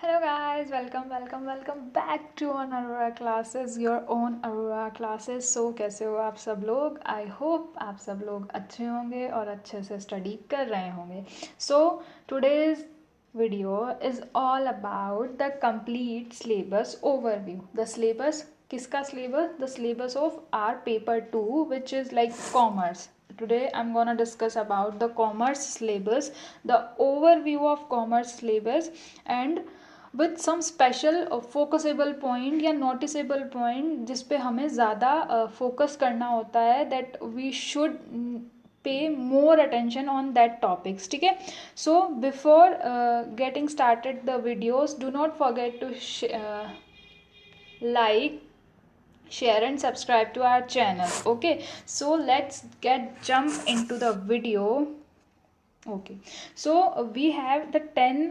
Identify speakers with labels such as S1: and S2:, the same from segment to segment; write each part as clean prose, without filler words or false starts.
S1: Hello guys, welcome back to on Aurora Classes, your own Aurora Classes. So कैसे हो आप सब लोग? I hope आप सब लोग अच्छे होंगे और अच्छे से स्टडी कर रहे होंगे. So today's video is all about the complete syllabus overview. The syllabus किसका syllabus? The syllabus of our paper 2, which is like commerce. Today I'm gonna discuss about the commerce syllabus, the overview of commerce syllabus, and with some special focusable point या noticeable point जिस पे हमें ज़्यादा focus करना होता है, that we should pay more attention on that topics. ठीक है. So before getting started the videos, do not forget to like, share and subscribe to our channel. Okay, so let's get jump into the video. Okay, so we have the 10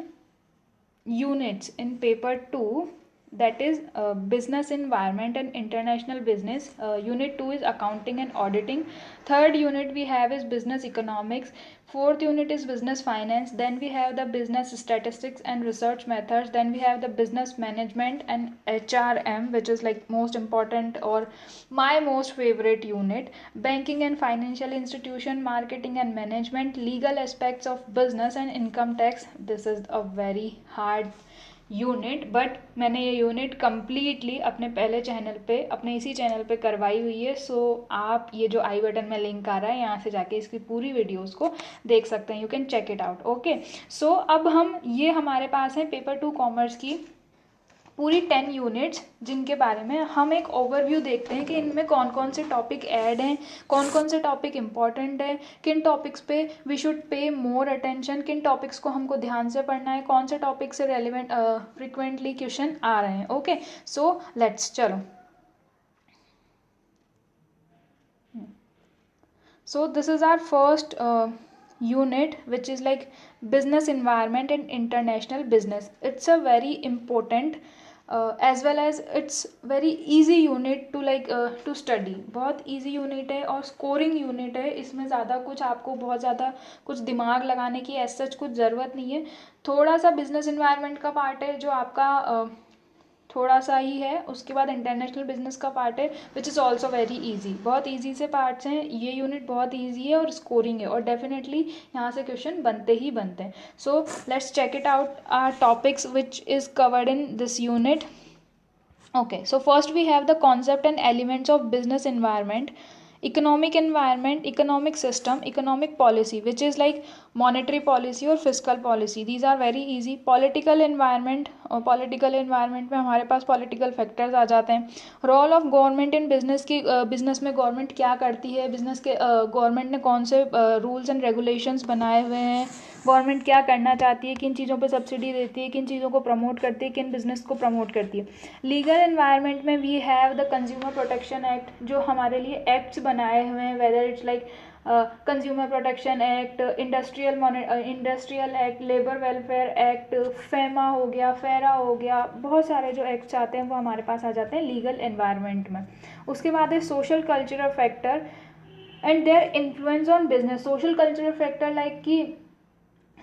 S1: units in paper 2, that is business environment and international business. Unit 2 is accounting and auditing. Third unit we have is business economics. Fourth unit is business finance. Then we have the business statistics and research methods. Then we have the business management and HRM, which is like most important or my most favorite unit. Banking and financial institution, marketing and management, legal aspects of business and income tax. This is a very hard unit, but मैंने ये unit completely अपने पहले channel पे, अपने इसी channel पे करवाई हुई है. सो आप ये जो आई बटन में लिंक आ रहा है, यहाँ से जाके इसकी पूरी वीडियोस को देख सकते हैं. You can check it out. Okay, so अब हम ये हमारे पास है पेपर 2 कॉमर्स की पूरी 10 यूनिट्स, जिनके बारे में हम एक ओवरव्यू देखते हैं कि इनमें कौन कौन से टॉपिक ऐड हैं, कौन कौन से टॉपिक इंपॉर्टेंट है, किन टॉपिक्स पे we should pay more attention, किन टॉपिक्स को हमको ध्यान से पढ़ना है, कौन से टॉपिक से रेलिवेंट फ्रिक्वेंटली क्वेश्चन आ रहे हैं. ओके, सो लेट्स चलो. So this is our first unit, which is like business environment and international business. It's a very important as well as it's very easy unit to like to study. बहुत easy unit है और scoring unit है. इसमें ज़्यादा कुछ आपको बहुत ज़्यादा कुछ दिमाग लगाने की as such कुछ ज़रूरत नहीं है. थोड़ा सा business environment का पार्ट है जो आपका थोड़ा सा ही है. उसके बाद इंटरनेशनल बिजनेस का पार्ट है, which is also very easy. बहुत ईजी से पार्ट्स हैं. ये यूनिट बहुत ईजी है और स्कोरिंग है और डेफिनेटली यहाँ से क्वेश्चन बनते ही बनते हैं. So let's check it out our topics which is covered in this unit. Okay, so first we have the concept and elements of business environment, economic environment, economic system, economic policy, which is like monetary policy or fiscal policy. These are very easy. Political environment, और political environment में हमारे पास political factors आ जाते हैं. Role of government in business की business में government क्या करती है, business के government ने कौन से rules and regulations बनाए हुए हैं, गवर्नमेंट क्या करना चाहती है, किन चीज़ों पे सब्सिडी देती है, किन चीज़ों को प्रमोट करती है, किन बिजनेस को प्रमोट करती है. लीगल एनवायरनमेंट में we have the consumer protection act, जो हमारे लिए एक्ट्स बनाए हुए हैं, whether it's like consumer protection act, industrial act, labour welfare act, FEMA हो गया, फेरा हो गया, बहुत सारे जो एक्ट्स आते हैं वो हमारे पास आ जाते हैं लीगल एनवायरनमेंट में. उसके बाद है social cultural factor and their influence on business. Social cultural factor like कि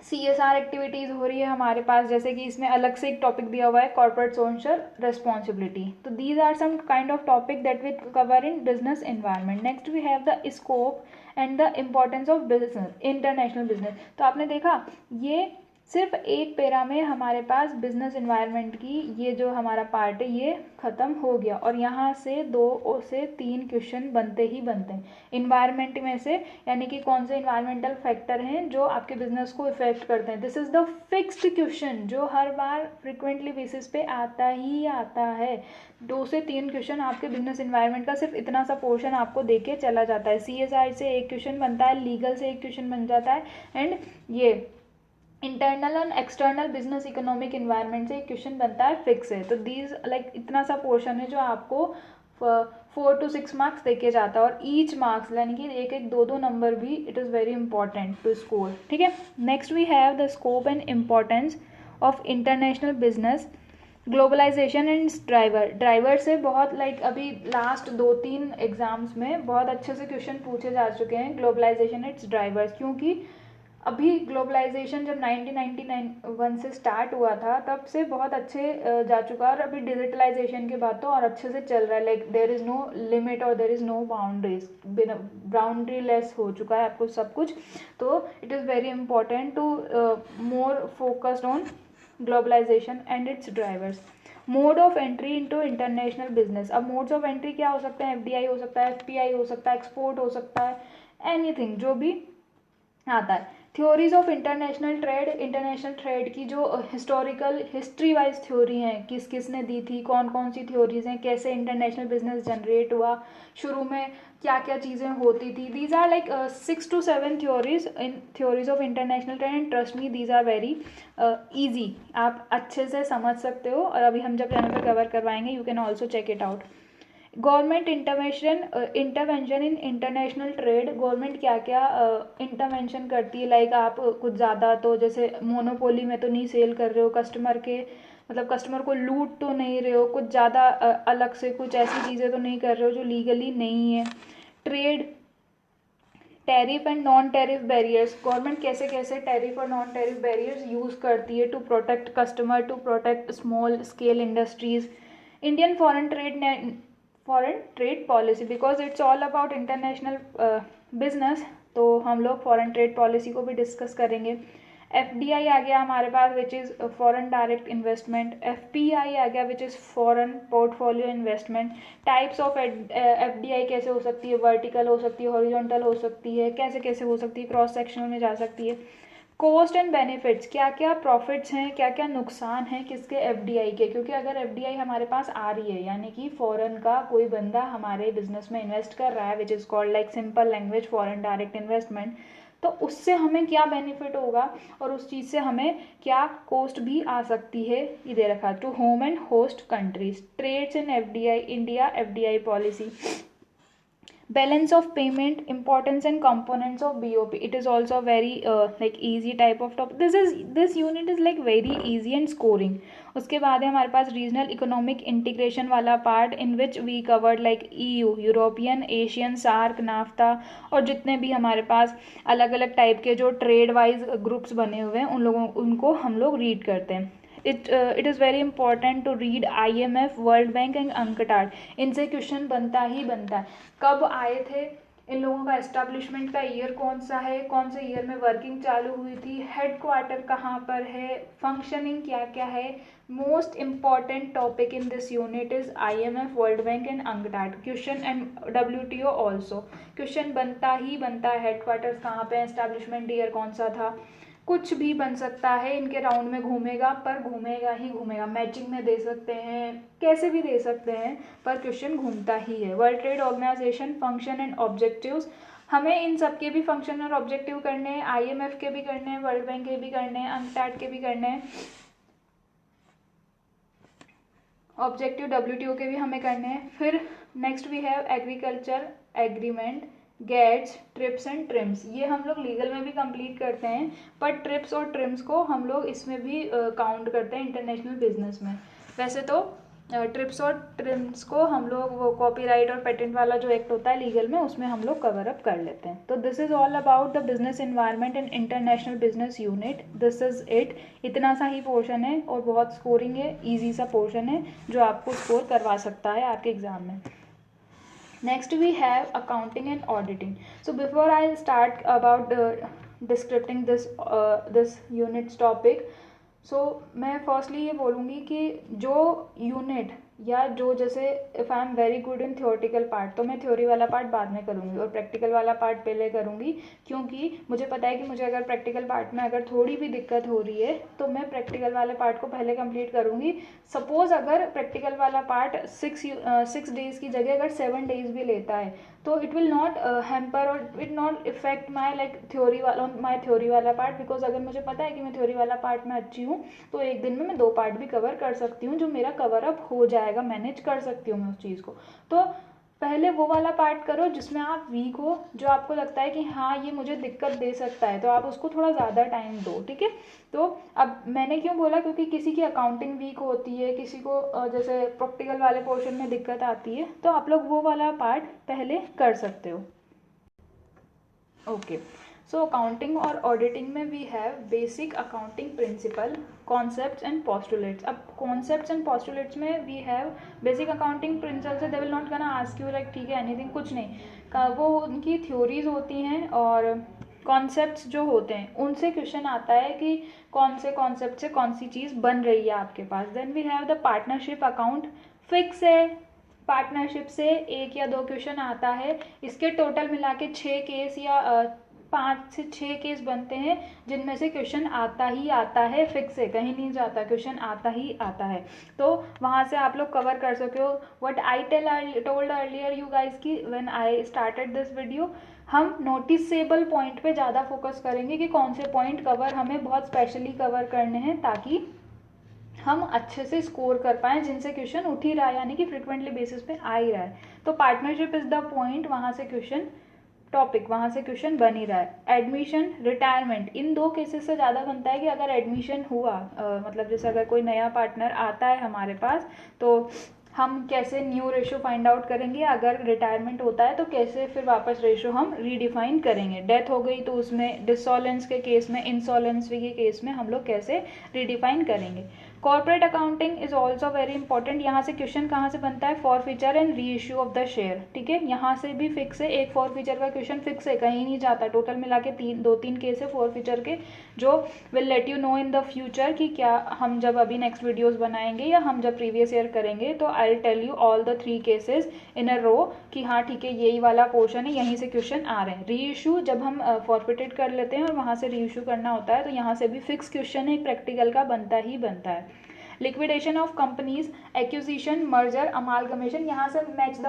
S1: CSR एक्टिविटीज़ हो रही है हमारे पास, जैसे कि इसमें अलग से एक टॉपिक दिया हुआ है कॉर्पोरेट सोशल रिस्पॉन्सिबिलिटी. तो these are some kind of topic that we cover in business environment. Next we have the scope and the importance of business, international business. तो आपने देखा ये सिर्फ एक पेरा में हमारे पास बिजनेस एनवायरनमेंट की ये जो हमारा पार्ट है ये ख़त्म हो गया और यहाँ से 2 से 3 क्वेश्चन बनते ही बनते हैं इन्वायरमेंट में से, यानी कि कौन से इन्वायरमेंटल फैक्टर हैं जो आपके बिजनेस को इफेक्ट करते हैं. This is the fixed question जो हर बार फ्रिक्वेंटली बेसिस पे आता ही आता है. 2 से 3 क्वेश्चन आपके बिजनेस इन्वायरमेंट का सिर्फ इतना सा पोर्शन आपको देके चला जाता है. CSR से एक क्वेश्चन बनता है, लीगल से एक क्वेश्चन बन जाता है, एंड ये internal and external business economic environment से एक क्वेश्चन बनता है फिक्स है. तो दीज लाइक इतना सा पोर्शन है जो आपको 4 to 6 मार्क्स देके जाता है और ईच मार्क्स यानी कि एक एक 2 नंबर भी it is very important to score. ठीक है. Next we have the scope and importance of international business, globalisation and driver से बहुत लाइक अभी लास्ट 2-3 एग्जाम्स में बहुत अच्छे से क्वेश्चन पूछे जा चुके हैं. ग्लोबलाइजेशन इट्स ड्राइवर्स, क्योंकि अभी ग्लोबलाइजेशन जब 1991 से स्टार्ट हुआ था तब से बहुत अच्छे जा चुका है, और अभी डिजिटलाइजेशन के बाद तो और अच्छे से चल रहा है। Like there is no limit और there is no boundaries, boundary less हो चुका है आपको सब कुछ। तो it is very important to more focused on globalization and its drivers. Mode of entry into international business. अब मोड्स ऑफ एंट्री क्या हो सकते हैं? एफडीआई हो सकता है, एफपीआई हो सकता है, एक्सपोर्ट हो सकता है, एनीथिंग जो भी आता है। Theories of international trade. International trade की जो हिस्टोरिकल हिस्ट्री वाइज थ्योरी हैं, किस किस ने दी थी, कौन कौन सी थ्योरीज हैं, कैसे इंटरनेशनल बिजनेस जनरेट हुआ, शुरू में क्या क्या चीज़ें होती थी। These are like 6 to 7 theories in theories of international trade, and trust me these are very easy, आप अच्छे से समझ सकते हो। और अभी हम जब चैनल पर कवर करवाएंगे, you can also check it out. Government intervention in international trade. Government क्या क्या इंटरवेंशन करती है? लाइक आप कुछ ज़्यादा तो जैसे मोनोपोली में तो नहीं सेल कर रहे हो, कस्टमर के मतलब कस्टमर को लूट तो नहीं रहे हो, कुछ ज़्यादा अलग से कुछ ऐसी चीज़ें तो नहीं कर रहे हो जो लीगली नहीं है। Trade tariff and non tariff barriers. Government कैसे कैसे टैरिफ और नॉन टैरिफ बैरियर्स यूज़ करती है to protect customer, to protect small scale industries. Indian foreign trade policy, because it's all about international business, तो हम लोग फॉरेन ट्रेड पॉलिसी को भी डिस्कस करेंगे। एफडीआई आ गया हमारे पास, which is foreign direct investment. FPI आ गया, which is foreign portfolio investment. Types of FDI कैसे हो सकती है? वर्टिकल हो सकती है, हॉरिजॉन्टल हो सकती है, कैसे कैसे हो सकती है, क्रॉस सेक्शनल में जा सकती है। कॉस्ट एंड बेनिफिट्स, क्या क्या प्रॉफिट्स हैं, क्या क्या नुकसान हैं किसके? एफडीआई के। क्योंकि अगर एफडीआई हमारे पास आ रही है, यानी कि फॉरेन का कोई बंदा हमारे बिजनेस में इन्वेस्ट कर रहा है, which is called like simple language foreign direct investment, तो उससे हमें क्या बेनिफिट होगा और उस चीज़ से हमें क्या कॉस्ट भी आ सकती है, ये दे रखा। To home and host countries. Trades in FDI India, FDI policy. Balance of payment, importance and components of BOP. It is also very like easy type of topic. This unit is like very easy and scoring. उसके बाद है हमारे पास regional economic integration वाला part, in which we covered like EU, European, Asian, SAARC, NAFTA, और जितने भी हमारे पास अलग अलग टाइप के जो ट्रेड वाइज ग्रुप्स बने हुए हैं उनको हम लोग रीड करते हैं। It is very important to read IMF, world bank and UNCTAD. इनसे क्वेश्चन बनता ही बनता है। कब आए थे इन लोगों का? एस्टेब्लिशमेंट का ईयर कौन सा है, कौन से ईयर में वर्किंग चालू हुई थी, हेडक्वार्टर कहाँ पर है, फंक्शनिंग क्या क्या है। Most important topic in this unit is IMF, world bank and UNCTAD. Question and WTO also, question बनता ही बनता है। हेडक्वार्टर्स कहाँ पे, एस्टेब्लिशमेंट ईयर कौन सा था, कुछ भी बन सकता है। इनके राउंड में घूमेगा, पर घूमेगा ही घूमेगा। मैचिंग में दे सकते हैं, कैसे भी दे सकते हैं, पर क्वेश्चन घूमता ही है। World trade organisation, function and objectives. हमें इन सब के भी फंक्शन और ऑब्जेक्टिव करने हैं, IMF के भी करने हैं, वर्ल्ड बैंक के भी करने हैं, अंकटाड के भी करने हैं, ऑब्जेक्टिव WTO के भी हमें करने हैं। फिर next we have agriculture agreement, गेट्स, ट्रिप्स एंड ट्रिम्स। ये हम लोग लीगल में भी कंप्लीट करते हैं, पर ट्रिप्स और ट्रिम्स को हम लोग इसमें भी काउंट करते हैं इंटरनेशनल बिजनेस में। वैसे तो ट्रिप्स और ट्रिम्स को हम लोग वो कॉपीराइट और पेटेंट वाला जो एक्ट होता है लीगल में, उसमें हम लोग कवर अप कर लेते हैं। तो this is all about the business environment and international business unit. This is it. इतना सा ही पोर्शन है और बहुत स्कोरिंग है, ईजी सा पोर्शन है जो आपको स्कोर करवा सकता है आपके एग्जाम में। Next we have accounting and auditing. So before I start about describing this unit's topic, so मैं फर्स्टली ये बोलूँगी कि जो यूनिट या जो जैसे if I am very good in theoretical part, तो मैं थ्योरी वाला पार्ट बाद में करूँगी और प्रैक्टिकल वाला पार्ट पहले करूँगी, क्योंकि मुझे पता है कि मुझे अगर प्रैक्टिकल पार्ट में अगर थोड़ी भी दिक्कत हो रही है तो मैं प्रैक्टिकल वाले पार्ट को पहले कंप्लीट करूँगी। सपोज अगर प्रैक्टिकल वाला पार्ट 6 डेज़ की जगह अगर 7 डेज़ भी लेता है, तो इट विल नॉट हैम्पर और it not effect my like theory वाला पार्ट, बिकॉज अगर मुझे पता है कि मैं थ्योरी वाला पार्ट में अच्छी हूँ तो एक दिन में मैं 2 पार्ट भी कवर कर सकती हूँ, जो मेरा कवर अप हो जाएगा, मैनेज कर सकती हूँ मैं उस चीज़ को। तो पहले वो वाला पार्ट करो जिसमें आप वीक हो, जो आपको लगता है कि हाँ ये मुझे दिक्कत दे सकता है, तो आप उसको थोड़ा ज़्यादा टाइम दो, ठीक है। तो अब मैंने क्यों बोला, क्योंकि किसी की अकाउंटिंग वीक होती है, किसी को जैसे प्रैक्टिकल वाले पोर्शन में दिक्कत आती है, तो आप लोग वो वाला पार्ट पहले कर सकते हो। ओके, सो अकाउंटिंग और ऑडिटिंग में we have basic accounting principle, concepts and postulates. अब कॉन्सेप्ट्स एंड पोस्टुलेट्स में we have basic accounting principle से they will not gonna ask you like ठीक है एनीथिंग, कुछ नहीं, वो उनकी थ्योरीज होती हैं और कॉन्सेप्ट्स जो होते हैं उनसे क्वेश्चन आता है कि कौन से कॉन्सेप्ट से कौन सी चीज़ बन रही है आपके पास. Then we have the partnership account. Fix है, पार्टनरशिप से 1 या 2 क्वेश्चन आता है. इसके टोटल मिला के 6 केस या 5 से 6 केस बनते हैं जिनमें से क्वेश्चन आता ही आता है. फिक्स है, कहीं नहीं जाता, क्वेश्चन आता ही आता है. तो वहाँ से आप लोग कवर कर सके हो. What I told earlier you guys कि when I started this video, हम नोटिसेबल पॉइंट पे ज़्यादा फोकस करेंगे कि कौन से पॉइंट कवर हमें बहुत स्पेशली कवर करने हैं ताकि हम अच्छे से स्कोर कर पाएँ जिनसे क्वेश्चन उठ ही रहा है, यानी कि फ्रिक्वेंटली बेसिस पे आ ही रहा है. तो पार्टनरशिप इज़ द पॉइंट, वहाँ से क्वेश्चन टॉपिक, वहाँ से क्वेश्चन बन ही रहा है. एडमिशन, रिटायरमेंट, इन 2 केसेस से ज़्यादा बनता है कि अगर एडमिशन हुआ, मतलब जैसे अगर कोई नया पार्टनर आता है हमारे पास तो हम कैसे न्यू रेशो फाइंड आउट करेंगे, अगर रिटायरमेंट होता है तो कैसे फिर वापस रेशो हम रीडिफाइन करेंगे. डेथ हो गई तो उसमें डिसॉलेंस के केस में, इंसॉलेंसी के केस में हम लोग कैसे रीडिफाइन करेंगे. Corporate accounting is also very important. यहाँ से क्वेश्चन कहाँ से बनता है, forfeiture and re issue of the share. ठीक है, यहाँ से भी फिक्स है, एक फॉरफीचर का क्वेश्चन फिक्स है, कहीं नहीं जाता. टोटल मिला के 2-3 केस है फॉरफीचर के जो will let you know in the future कि क्या हम जब अभी नेक्स्ट वीडियोस बनाएंगे या हम जब प्रीवियस ईयर करेंगे तो I will tell you all the 3 cases in a row कि हाँ ठीक है यही वाला पोर्शन है, यहीं से क्वेश्चन आ रहे हैं. री इशू जब हम फॉरफिटेड कर लेते हैं और वहाँ से री इशू करना होता है तो यहाँ से भी फिक्स क्वेश्चन है, एक प्रैक्टिकल का बनता ही बनता है. Liquidation of companies, acquisition, merger, amalgamation, यहाँ से मैच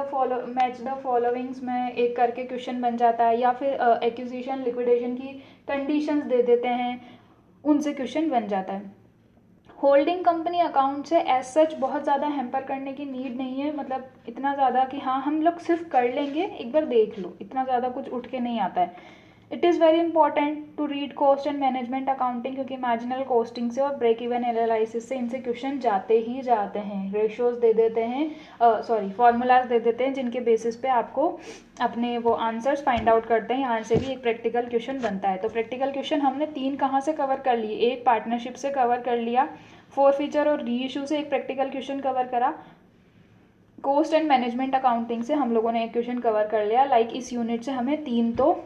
S1: द फॉलोइंग्स में एक करके क्वेश्चन बन जाता है. या फिर एक्विजिशन, लिक्विडेशन की कंडीशंस दे देते हैं, उनसे क्वेश्चन बन जाता है. होल्डिंग कंपनी अकाउंट से एज सच बहुत ज़्यादा हैम्पर करने की नीड नहीं है, मतलब इतना ज़्यादा कि हाँ हम लोग सिर्फ कर लेंगे, एक बार देख लो, इतना ज़्यादा कुछ उठ के नहीं आता है. It is very important to read cost and management accounting, क्योंकि मार्जिनल कॉस्टिंग से और ब्रेक इवन एनालिसिस से इनसे क्वेश्चन जाते ही जाते हैं. रेशोज दे देते हैं, फार्मूलाज दे देते हैं जिनके बेसिस पे आपको अपने वो आंसर्स फाइंड आउट करते हैं. यहाँ से भी एक प्रैक्टिकल क्वेश्चन बनता है. तो प्रैक्टिकल क्वेश्चन हमने 3 कहाँ से कवर कर लिए, एक पार्टनरशिप से कवर कर लिया, फॉरफीचर और री इशू से एक प्रैक्टिकल क्वेश्चन कवर करा, कॉस्ट एंड मैनेजमेंट अकाउंटिंग से हम लोगों ने एक क्वेश्चन कवर कर लिया. लाइक इस यूनिट से हमें 3 तो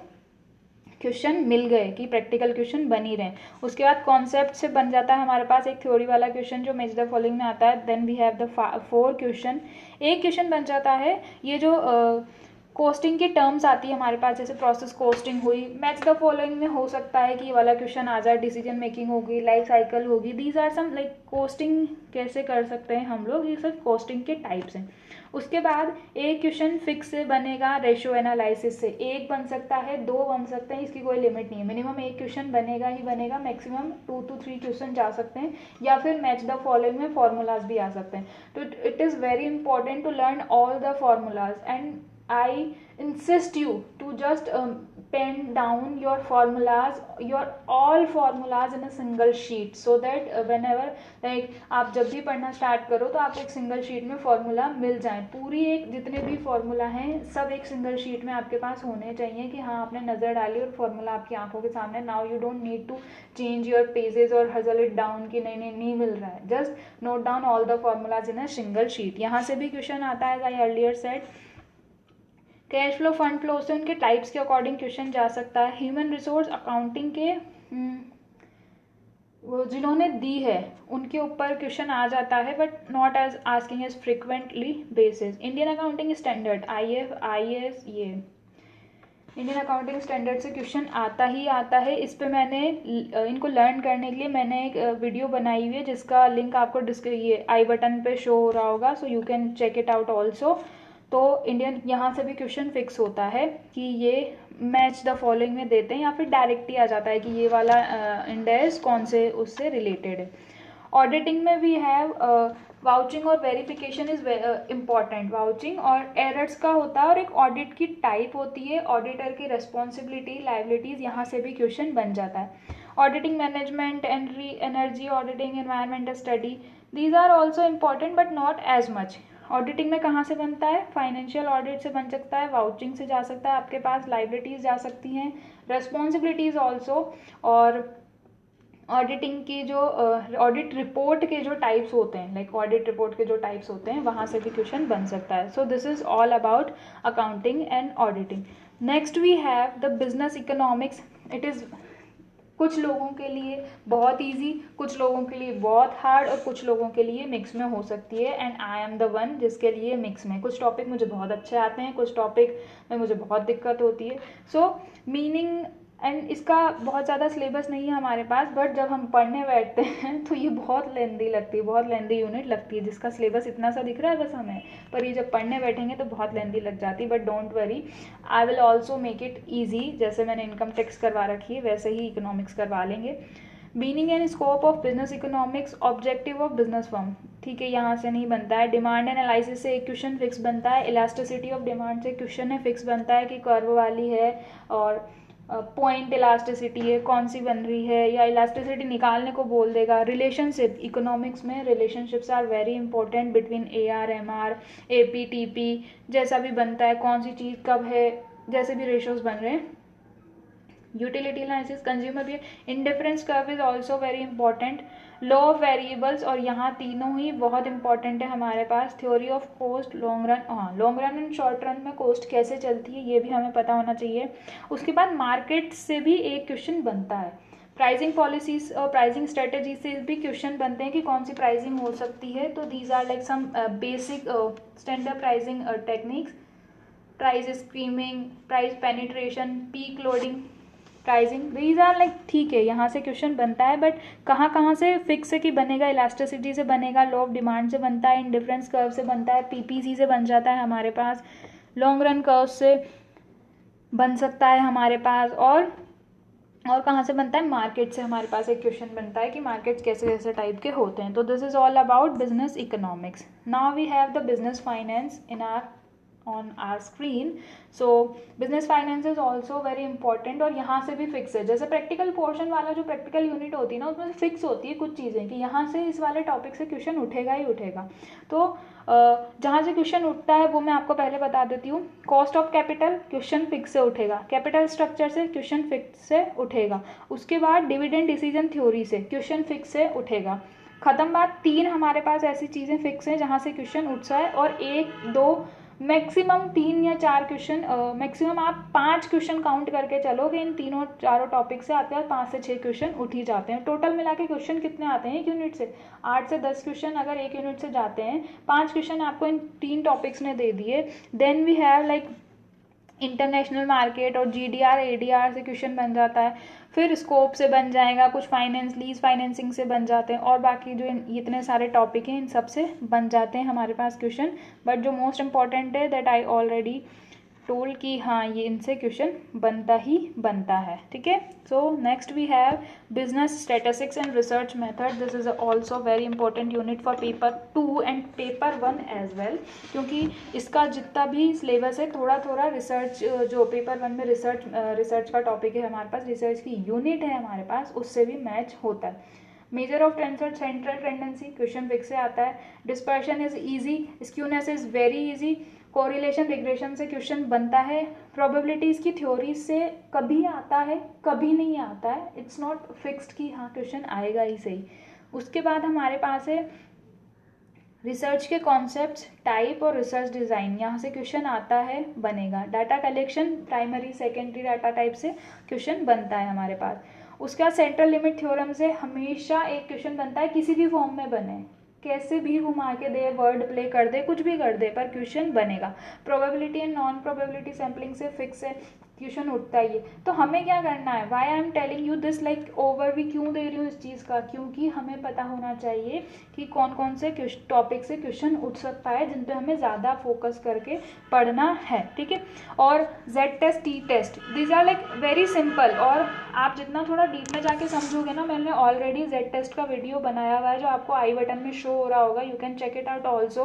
S1: क्वेश्चन मिल गए कि प्रैक्टिकल क्वेश्चन बन ही रहे. उसके बाद कॉन्सेप्ट से बन जाता है हमारे पास एक थ्योरी वाला क्वेश्चन जो मैच द फॉलोइंग में आता है. Then we have the 4 question. एक क्वेश्चन बन जाता है ये जो कॉस्टिंग की टर्म्स आती है हमारे पास, जैसे प्रोसेस कॉस्टिंग हुई, मैच द फॉलोइंग में हो सकता है कि ये वाला क्वेश्चन आ जाए. डिसीजन मेकिंग होगी, लाइफ साइकिल होगी, these are some like costing कैसे कर सकते हैं हम लोग, ये सब कॉस्टिंग के टाइप्स हैं. उसके बाद एक क्वेश्चन फिक्स से बनेगा रेशो एनालिसिस से, 1 बन सकता है, 2 बन सकते हैं, इसकी कोई लिमिट नहीं है. मिनिमम 1 क्वेश्चन बनेगा ही बनेगा, मैक्सिमम 2 to 3 क्वेश्चन जा सकते हैं, या फिर मैच द फॉलोइंग में फॉर्मूलाज भी आ सकते हैं. तो it is very important to learn all the formulas and I insist you to just pen down your formulas, your all formulas in a single sheet, so that whenever like आप जब भी पढ़ना start करो तो आपको एक single sheet में formula मिल जाए. पूरी एक जितने भी फॉर्मूला हैं सब एक सिंगल शीट में आपके पास होने चाहिए कि हाँ आपने नज़र डाली और फॉर्मूला आपकी आंखों के सामने. Now you don't need to change your pages और हजल इट डाउन कि नहीं मिल रहा है. Just note down all the formulas in a single sheet. यहाँ से भी क्वेश्चन आता है, I earlier said. Cash flow, fund flow से उनके टाइप्स के अकॉर्डिंग क्वेश्चन जा सकता है. ह्यूमन रिसोर्स अकाउंटिंग के वो जिन्होंने दी है उनके ऊपर क्वेश्चन आ जाता है, but not as asking as frequently basis. Indian accounting standard, IAS, ये इंडियन अकाउंटिंग स्टैंडर्ड से क्वेश्चन आता ही आता है. इस पे मैंने इनको लर्न करने के लिए मैंने एक वीडियो बनाई हुई है जिसका लिंक आपको ये आई बटन पे शो हो रहा होगा, so you can check it out also. तो इंडियन यहाँ से भी क्वेश्चन फिक्स होता है कि ये मैच द फॉलोइंग में देते हैं या फिर डायरेक्ट ही आ जाता है कि ये वाला इंडेक्स कौन से उससे रिलेटेड है. ऑडिटिंग में वी हैव वाउचिंग और वेरिफिकेशन इज इम्पॉर्टेंट. वाउचिंग और एरर्स का होता है और एक ऑडिट की टाइप होती है, ऑडिटर की रेस्पॉन्सिबिलिटी, लाइबिलिटीज़, यहाँ से भी क्वेश्चन बन जाता है. Auditing management, energy auditing, environmental study, these are also important but not as much. Auditing में कहाँ से बनता है, फाइनेंशियल ऑडिट से बन सकता है, वाउचिंग से जा सकता है आपके पास, लाइबिलिटीज जा सकती हैं, रेस्पॉन्सिबिलिटीज ऑल्सो, और ऑडिटिंग की जो ऑडिट रिपोर्ट के जो टाइप्स होते हैं, लाइक ऑडिट रिपोर्ट के जो टाइप्स होते हैं वहाँ से भी क्वेश्चन बन सकता है. So this is all about accounting and auditing. Next we have the business economics. It is कुछ लोगों के लिए बहुत इजी, कुछ लोगों के लिए बहुत हार्ड, और कुछ लोगों के लिए मिक्स में हो सकती है. And I am the one जिसके लिए मिक्स में. कुछ टॉपिक मुझे बहुत अच्छे आते हैं, कुछ टॉपिक में मुझे बहुत दिक्कत होती है. सो मीनिंग एंड इसका बहुत ज़्यादा सिलेबस नहीं है हमारे पास, बट जब हम पढ़ने बैठते हैं तो ये बहुत लेंदी लगती है, बहुत लेंदी यूनिट लगती है, जिसका सिलेबस इतना सा दिख रहा है बस हमें, पर ये जब पढ़ने बैठेंगे तो बहुत लेंदी लग जाती है. But don't worry, I will also make it easy. जैसे मैंने इनकम टैक्स करवा रखी है वैसे ही इकोनॉमिक्स करवा लेंगे. Meaning and scope of business economics, objective of business firm. ठीक है, यहाँ से नहीं बनता है. डिमांड एनालिसिस से एक क्वेश्चन फिक्स बनता है. इलास्टिसिटी ऑफ डिमांड से क्वेश्चन है फिक्स बनता है कि कर्व वाली है और पॉइंट इलास्टिसिटी है, कौन सी बन रही है, या इलास्टिसिटी निकालने को बोल देगा. रिलेशनशिप, इकोनॉमिक्स में relationships are very important between AR MR AP TP, जैसा भी बनता है, कौन सी चीज़ कब है, जैसे भी रेशोज बन रहे हैं. यूटिलिटी एनालिसिस, कंज्यूमर भी. Indifference curve is also very important. Law of variables, और यहाँ तीनों ही बहुत इंपॉर्टेंट है हमारे पास. Theory of cost, long run, हाँ long run and short run में कॉस्ट कैसे चलती है ये भी हमें पता होना चाहिए. उसके बाद मार्केट से भी एक क्वेश्चन बनता है. प्राइसिंग पॉलिसीज और प्राइसिंग स्ट्रेटेजी से भी क्वेश्चन बनते हैं कि कौन सी प्राइसिंग हो सकती है. तो these are like some basic standard pricing techniques. Price skimming, price penetration, peak loading, pricing, these are like, ठीक है यहाँ से क्वेश्चन बनता है. बट कहाँ कहाँ से फिक्स है कि बनेगा, इलास्टिसिटी से बनेगा, लॉ ऑफ डिमांड से बनता है, इंडिफरेंस कर्व से बनता है, PPC से बन जाता है हमारे पास, लॉन्ग रन कर्व से बन सकता है हमारे पास, और कहाँ से बनता है, मार्केट से हमारे पास एक क्वेश्चन बनता है कि मार्केट्स कैसे कैसे टाइप के होते हैं. तो this is all about business economics. Now we have the business finance in our on our screen. So business finance is also very important, और यहाँ से भी फिक्स है. जैसे प्रैक्टिकल पोर्शन वाला जो प्रैक्टिकल यूनिट होती है ना, उसमें फिक्स होती है कुछ चीज़ें कि यहाँ से इस वाले टॉपिक से क्वेश्चन उठेगा ही उठेगा. तो जहाँ से क्वेश्चन उठता है वो मैं आपको पहले बता देती हूँ. Cost of capital, question fix से उठेगा. कैपिटल स्ट्रक्चर से क्वेश्चन फिक्स से उठेगा. उसके बाद डिविडेंड डिसीजन थ्योरी से क्वेश्चन फिक्स से उठेगा. खत्म बात. 3 हमारे पास ऐसी चीज़ें फिक्स हैं जहाँ से क्वेश्चन उठता है, और 1 2 मैक्सिमम 3 या 4 क्वेश्चन, मैक्सिमम आप 5 क्वेश्चन काउंट करके चलोगे इन तीनों चारों टॉपिक से. आपके पास 5 से 6 क्वेश्चन उठ ही जाते हैं. टोटल मिला के क्वेश्चन कितने आते हैं एक यूनिट से, 8 से 10 क्वेश्चन अगर एक यूनिट से जाते हैं. 5 क्वेश्चन आपको इन 3 टॉपिक्स ने दे दिए. Then we have like international market, और GDR ADR से क्वेश्चन बन जाता है. फिर स्कोप से बन जाएगा, कुछ फाइनेंस लीज फाइनेंसिंग से बन जाते हैं, और बाकी जो इतने सारे टॉपिक हैं इन सब से बन जाते हैं हमारे पास क्वेश्चन. बट जो मोस्ट इंपॉर्टेंट है दैट आई ऑलरेडी टोल कि हाँ ये इनसे क्वेश्चन बनता ही बनता है. ठीक है. So next we have business statistics and research method. This is also very important unit for paper 2 and paper 1 as well, क्योंकि इसका जितना भी सिलेबस है थोड़ा थोड़ा रिसर्च, जो पेपर 1 में रिसर्च का टॉपिक है हमारे पास, रिसर्च की यूनिट है हमारे पास, उससे भी मैच होता है. Measure of tensor, central tendency, question fix से आता है. Dispersion is easy, skewness is very easy. Correlation regression से क्वेश्चन बनता है. प्रोबेबिलिटीज की थ्योरी से कभी आता है कभी नहीं आता है. इट्स नॉट फिक्स्ड कि हाँ क्वेश्चन आएगा ही सही. उसके बाद हमारे पास है रिसर्च के कॉन्सेप्ट्स, टाइप और रिसर्च डिज़ाइन. यहाँ से क्वेश्चन आता है बनेगा. Data collection, primary secondary data type से क्वेश्चन बनता है हमारे पास. उसके बाद सेंट्रल लिमिट थ्योरम से हमेशा एक क्वेश्चन बनता है, किसी भी फॉर्म में बने, कैसे भी घुमा के दे, वर्ड प्ले कर दे, कुछ भी कर दे, पर क्वेश्चन बनेगा. Probability and non probability sampling से फिक्स है, क्वेश्चन उठता ही है. तो हमें क्या करना है, why I am telling you this, like overview क्यों दे रही हूँ इस चीज़ का, क्योंकि हमें पता होना चाहिए कि कौन कौन से टॉपिक से क्वेश्चन उठ सकता है जिन पे हमें ज़्यादा फोकस करके पढ़ना है. ठीक है. और Z test, T test, these are like very simple, और आप जितना थोड़ा डीप में जाके समझोगे ना, मैंने ऑलरेडी जेड टेस्ट का वीडियो बनाया हुआ है जो आपको आई बटन में शो हो रहा होगा, you can check it out also.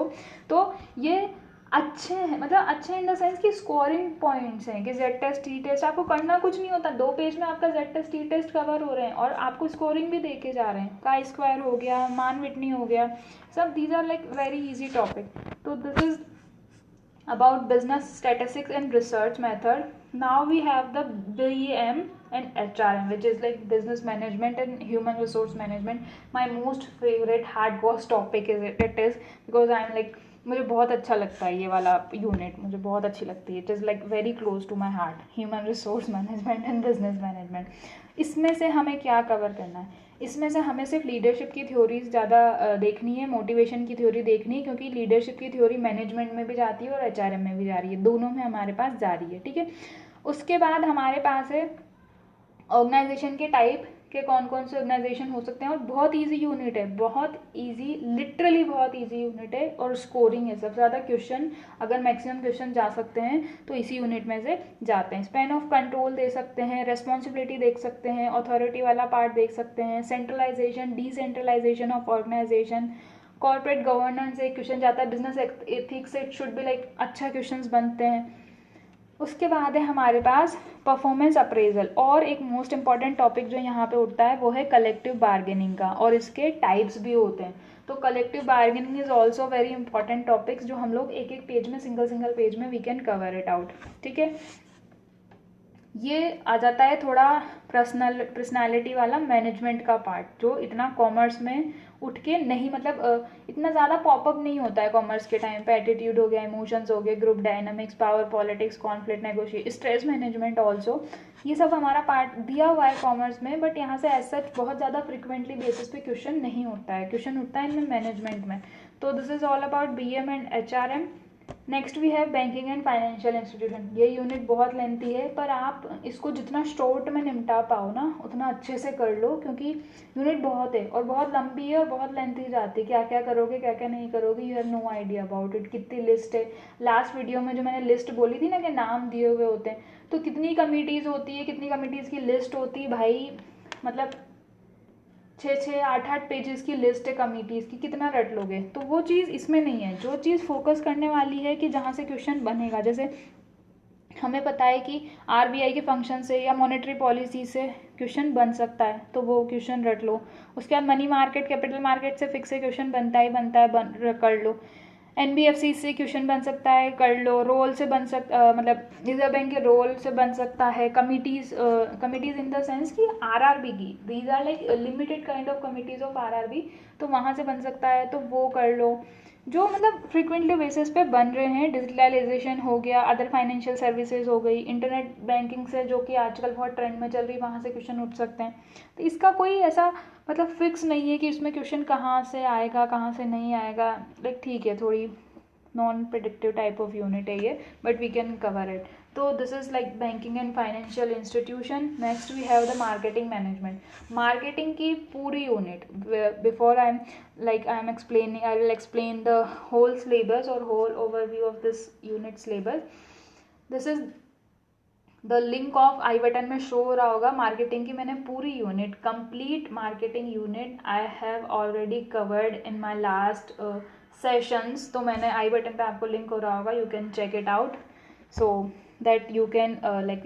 S1: तो ये अच्छे हैं, मतलब अच्छे इन द सेंस कि स्कोरिंग पॉइंट्स हैं कि जेड टेस्ट टी टेस्ट आपको करना कुछ नहीं होता, 2 पेज में आपका Z test T test cover हो रहे हैं और आपको स्कोरिंग भी देके जा रहे हैं। काई स्क्वायर हो गया, मान विटनी हो गया, सब these are like very easy topic. तो this is about business statistics and research method. Now we have the BEM and HRM, which is like business management and human resource management. My most favorite hardcore topic is it is because I'm like, मुझे बहुत अच्छा लगता है ये वाला unit, मुझे बहुत अच्छी लगती है। It is like very close to my heart, human resource management and business management. इसमें से हमें क्या कवर करना है? इसमें से हमें सिर्फ लीडरशिप की थ्योरीज ज़्यादा देखनी है, मोटिवेशन की थ्योरी देखनी है, क्योंकि लीडरशिप की थ्योरी मैनेजमेंट में भी जाती है और एचआरएम में भी जा रही है, दोनों में हमारे पास जा रही है, ठीक है। उसके बाद हमारे पास है ऑर्गेनाइजेशन के टाइप के, कौन कौन से ऑर्गेनाइजेशन हो सकते हैं, और बहुत इजी यूनिट है, बहुत इजी, लिटरली बहुत इजी यूनिट है। और स्कोरिंग है, सबसे ज़्यादा क्वेश्चन, अगर मैक्सिमम क्वेश्चन जा सकते हैं तो इसी यूनिट में से जाते हैं। स्पैन ऑफ कंट्रोल दे सकते हैं, रेस्पॉन्सिबिलिटी देख सकते हैं, अथॉरिटी वाला पार्ट देख सकते हैं, centralisation decentralisation of organisation, corporate governance एक क्वेश्चन जाता है, business ethics it should be like अच्छा क्वेश्चन बनते हैं। उसके बाद है हमारे पास परफॉर्मेंस अप्रेजल, और एक मोस्ट इंपॉर्टेंट टॉपिक जो यहाँ पे उठता है वो है कलेक्टिव बार्गेनिंग का, और इसके टाइप्स भी होते हैं। तो collective bargaining is also very important topics, जो हम लोग एक एक पेज में, सिंगल सिंगल पेज में we can cover it out, ठीक है। ये आ जाता है थोड़ा पर्सनालिटी वाला मैनेजमेंट का पार्ट, जो इतना कॉमर्स में उठ के नहीं, मतलब इतना ज़्यादा पॉपअप नहीं होता है कॉमर्स के टाइम पे। एटीट्यूड हो गया, इमोशंस हो गए, group dynamics, power politics, conflict negotiation, stress management also, ये सब हमारा पार्ट दिया हुआ है कॉमर्स में। बट यहाँ से एज सच बहुत ज़्यादा फ्रिक्वेंटली बेसिस पे क्वेश्चन नहीं उठता है, क्वेश्चन उठता है इनमें मैनेजमेंट में। तो this is all about BM and HRM। Next we have banking and financial institution. ये यूनिट बहुत लेंथी है, पर आप इसको जितना शॉर्ट में निपटा पाओ ना उतना अच्छे से कर लो, क्योंकि यूनिट बहुत है और बहुत लंबी है और बहुत लेंथी जाती है। क्या क्या करोगे, क्या क्या नहीं करोगे, you have no idea about it. कितनी लिस्ट है, लास्ट वीडियो में जो मैंने लिस्ट बोली थी ना कि नाम दिए हुए होते हैं, तो कितनी कमिटीज़ होती है, कितनी कमिटीज़ की लिस्ट होती है भाई, मतलब 6-6, 8-8 पेजेस की लिस्ट है कमिटीज़ की, कितना रट लोगे? तो वो चीज़ इसमें नहीं है। जो चीज़ फोकस करने वाली है कि जहाँ से क्वेश्चन बनेगा, जैसे हमें पता है कि RBI के फंक्शन से या मॉनेटरी पॉलिसी से क्वेश्चन बन सकता है, तो वो क्वेश्चन रट लो। उसके बाद मनी मार्केट, कैपिटल मार्केट से फिक्स से क्वेश्चन बनता ही बनता है, कर लो। NBFC से क्वेश्चन बन सकता है, कर लो। रोल से बन सकता, मतलब रिजर्व बैंक के रोल से बन सकता है। कमिटीज़ इन द सेंस कि RRB की, these are like limited kind of committees of RRB, तो वहाँ से बन सकता है, तो वो कर लो। जो मतलब फ्रिक्वेंटली बेसिस पे बन रहे हैं, डिजिटलाइजेशन हो गया, अदर फाइनेंशियल सर्विसेज हो गई, इंटरनेट बैंकिंग से जो कि आजकल बहुत ट्रेंड में चल रही, वहाँ से क्वेश्चन उठ सकते हैं। तो इसका कोई ऐसा मतलब फिक्स नहीं है कि इसमें क्वेश्चन कहाँ से आएगा, कहाँ से नहीं आएगा। लाइक ठीक है, थोड़ी non predictive type of unit है ये, but we can cover it. तो this is like banking and financial institution. Next we have the marketing management. Marketing की पूरी unit, before I am explaining, I will explain the whole syllabus और whole overview of this unit syllabus. This is the link of I button में show हो रहा होगा। Marketing की मैंने पूरी unit, complete marketing unit I have already covered in my last sessions. तो मैंने आई बटन पे आपको लिंक हो रहा होगा, you can check it out, so that you can like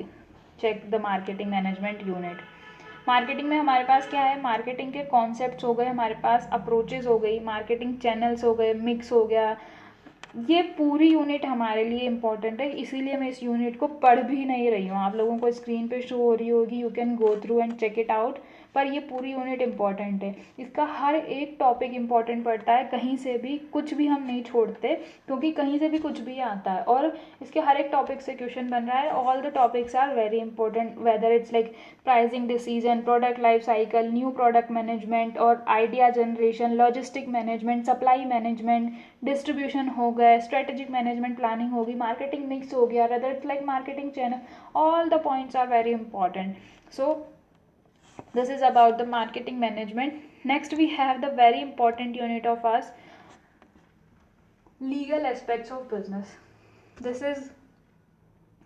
S1: check the marketing management unit. Marketing में हमारे पास क्या है, मार्केटिंग के कॉन्सेप्ट्स हो गए, हमारे पास अप्रोचेज हो गई, मार्केटिंग चैनल्स हो गए, मिक्स हो गया। ये पूरी यूनिट हमारे लिए इम्पॉर्टेंट है, इसीलिए मैं इस यूनिट को पढ़ भी नहीं रही हूँ। आप लोगों को स्क्रीन पे शो हो रही होगी, you can go through and check it out. पर ये पूरी यूनिट इम्पॉर्टेंट है, इसका हर एक टॉपिक इम्पॉर्टेंट पड़ता है, कहीं से भी कुछ भी हम नहीं छोड़ते, क्योंकि कहीं से भी कुछ भी आता है और इसके हर एक टॉपिक से क्वेश्चन बन रहा है। All the topics are very important, whether it's like pricing decision, product life cycle, new product management और idea generation, logistic management, supply management, distribution हो गए, स्ट्रेटेजिक मैनेजमेंट प्लानिंग होगी, मार्केटिंग मिक्स हो गया, whether it's like marketing channel, all the points are very important. So this is about the marketing management. Next we have the very important unit of us, legal aspects of business. This is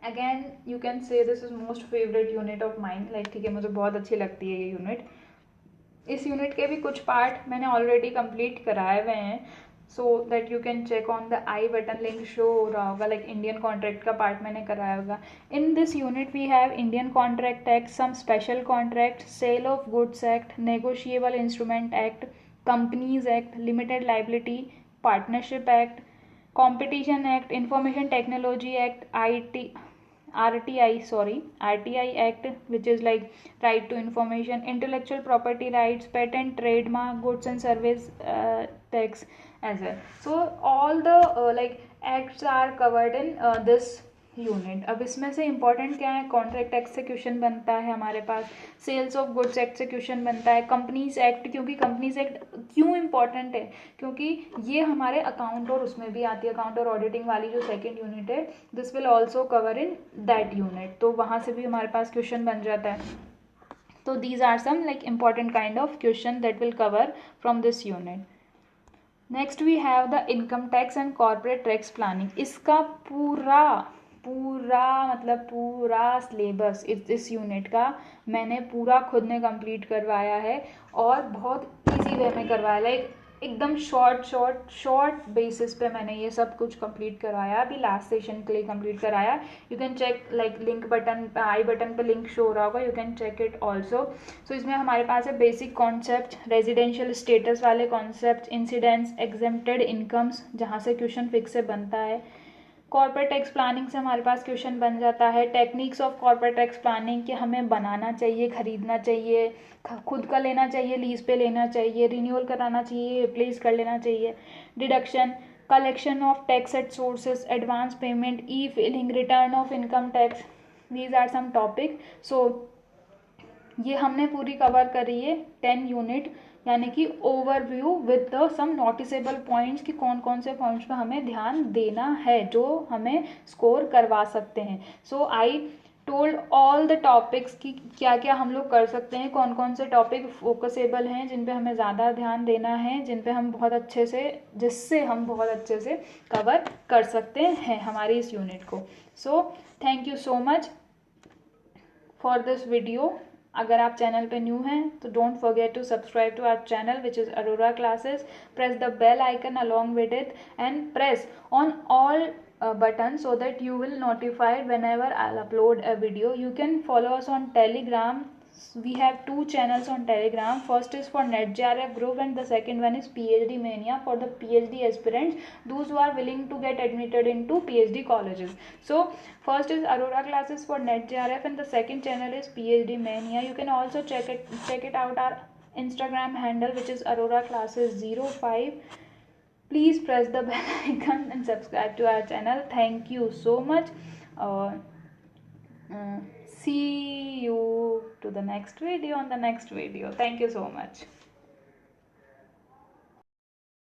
S1: again you can say this is most favorite unit of mine, like ठीक है, मुझे बहुत अच्छी लगती है ये unit. इस unit के भी कुछ पार्ट मैंने ऑलरेडी कंप्लीट कराए हुए हैं, so that you can check on the I button, link show हो रहा होगा, लाइक इंडियन कॉन्ट्रैक्ट का पार्ट मैंने कराया होगा. In this unit we have Indian contract act, some special contract, sale of goods act, negotiable instrument act, companies act, limited liability, partnership act, competition act, information technology act, RTI act, which is like right to information, intellectual property rights, patent, trademark, goods and service tax as well. So all the like acts are covered in this unit. अब इसमें से important क्या है, contract act से question बनता है हमारे पास, sales of goods act से क्वेश्चन बनता है, कंपनीज एक्ट, क्योंकि कंपनीज एक्ट क्यों इंपॉर्टेंट है, क्योंकि ये हमारे अकाउंट और उसमें भी आती है, अकाउंट और ऑडिटिंग वाली जो सेकंड यूनिट है, this will also cover in that unit, तो वहाँ से भी हमारे पास क्वेश्चन बन जाता है. तो these are some like important kind of question that will cover from this unit. Next we have the income tax and corporate tax planning. इसका पूरा सिलेबस इस यूनिट का मैंने पूरा खुद ने कंप्लीट करवाया है, और बहुत इजी वे में करवाया, लाइक एकदम शॉर्ट बेसिस पे मैंने ये सब कुछ कंप्लीट करवाया, अभी लास्ट सेशन के लिए कंप्लीट कराया. You can check, like link button I button पे लिंक शो हो रहा होगा, you can check it also. So इसमें हमारे पास है बेसिक कॉन्सेप्ट, रेजिडेंशियल स्टेटस वाले कॉन्सेप्ट, इंसिडेंट्स, एग्जेम्प्टेड इनकम्स जहाँ से क्वेश्चन फिक्स से बनता है, कॉर्पोरेट टैक्स प्लानिंग से हमारे पास क्वेश्चन बन जाता है, techniques of corporate tax planning कि हमें बनाना चाहिए, खरीदना चाहिए, खुद का लेना चाहिए, लीज पे लेना चाहिए, रिन्यूअल कराना चाहिए, रिप्लेस कर लेना चाहिए, deduction, collection of tax at sources, advance payment, e filing, return of income tax, these are some topic. So ये हमने पूरी कवर करी है 10 यूनिट, यानी कि overview with the some noticeable points कि कौन कौन से पॉइंट्स पे हमें ध्यान देना है जो हमें स्कोर करवा सकते हैं. So I told all the topics कि क्या क्या हम लोग कर सकते हैं, कौन कौन से टॉपिक फोकसेबल हैं, जिन पे हमें ज़्यादा ध्यान देना है, जिससे हम बहुत अच्छे से कवर कर सकते हैं हमारी इस यूनिट को. So thank you so much for this video. अगर आप चैनल पे न्यू हैं तो don't forget to subscribe to our channel which is Arora classes. Press the bell icon along with it and press on all button so that you will notified whenever I'll upload a video. You can follow us on Telegram. We have 2 channels on Telegram. First is for NetJRF group and the second one is PhD Mania for the PhD aspirants, those who are willing to get admitted into PhD colleges. So first is Aurora classes for NetJRF and the second channel is PhD Mania. You can also check it out our Instagram handle which is Aurora classes 05. Please press the bell icon and subscribe to our channel. Thank you so much. See you to the next video on the next video. Thank you so much.